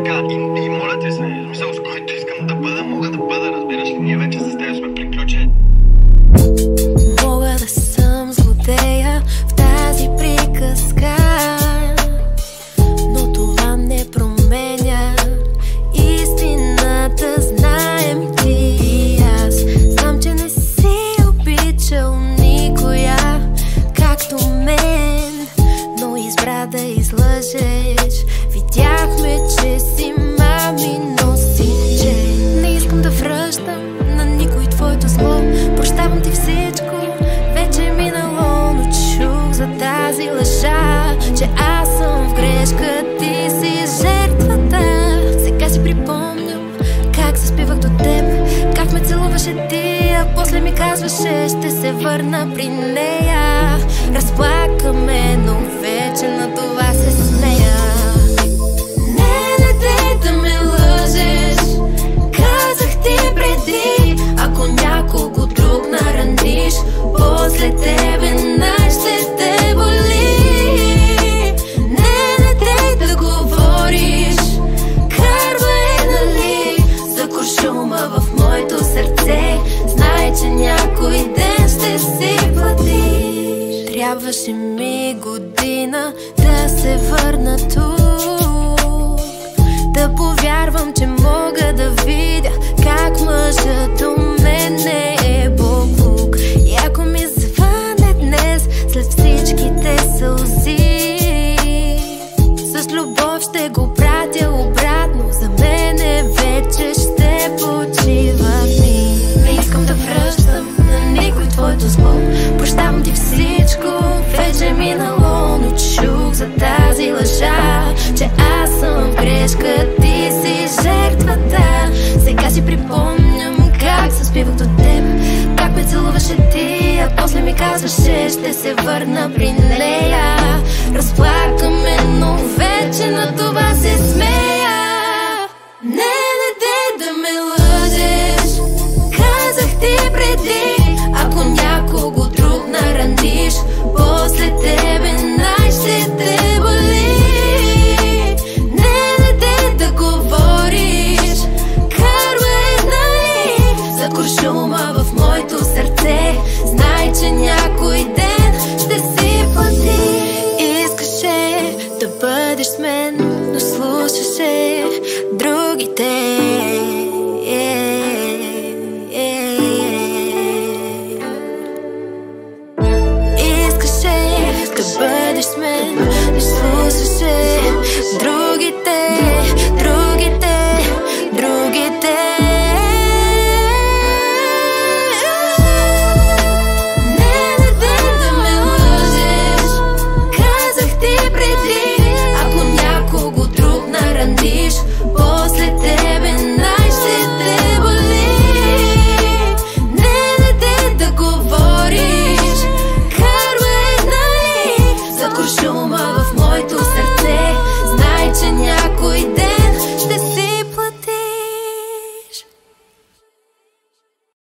така и моля ти се, мисъл, с който искам да бъда, мога да бъда, разбираш ли, ние вече с теб сме приключени. Мога да съм злодея в тази приказка, но това не променя истината. Знаем ти и аз. Знам, че не си обичал никоя както мен, но избра да излъжеш. Видяхме, че си мамино синче. Не искам да връщам на никой твоето зло. Прощавам ти всичко, вече е минало, но чух за тази лъжа, че аз съм в грешка, ти си жертвата. Сега си припомням как заспивах до теб, как ме целуваше ти, а после ми казваше ще се върна при нея. Разплакаме, но вече на това се смея. Не дей да ме лъжеш, казах ти преди, ако някого друг нараниш, после тебе ще те боли. Не дей да говориш, карва е, нали, за куршума в моето сърце. Знай, че някой ден ще си платиш. Трябваше ми година да се върна тук, да повярвам, че мога да видя как мъжът у мен не е боклук. И ако ми звъне днес след всичките сълзи, с любов ще го пратя обратно. За мене вече ще почива ми. Не искам да връщам на никой твоето зло. Прощавам ти всичко, вече е минало, но чух за тази лъжа, че аз съм в грешка, ти си жертвата. Сега си припомням как заспивах до теб, как ме целуваше ти, а после ми казваше ще се върна при нея. Разплакаме, но вече на това се смея. Не дей да ме лъжеш, казах ти преди, ако някого друг нараниш, после тебе ще те боли. Не дей да говориш, карва е, нали, за куршума в моето сърце. Знай, че някой ден ще си плати. Искаше да бъдеш с мен, но слушаше другите. Искаше да бъдеш с мен, но слушаше другите.